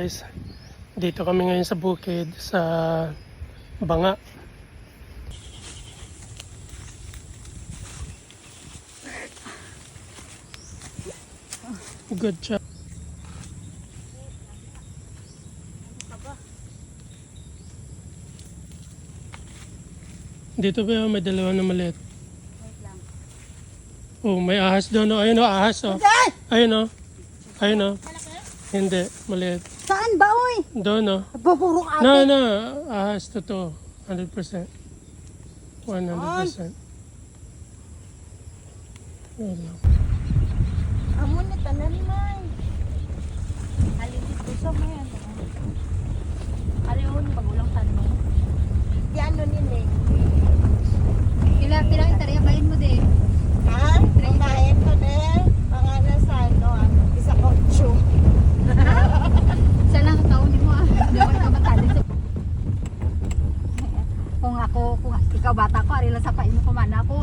Guys, dito kami ngayon sa bukid sa Banga. Good job. Dito ba may dalawa na maliit? Oh, may ahas doon. Oh. Ayun oh, ahas oh. Ayun oh. Ayun oh. Hindi, maliit. Saan ba, oy? Doon oh. Pupurok ate. No, ahas totoo. 100%. 100%. Wala. Amo ni tanan man. Halimit ko sa mayan. Alihon, pagulang tanong. Di ano ni Ning. Pilang itarya bayin mo din. Ha? Kumain ko din. Mga nasa ano, isa ko chu. Isa lang ang taon mo ah. Hindi ako nakabatali. Kung ikaw bata ko, ari lang sa pain mo kumana ko.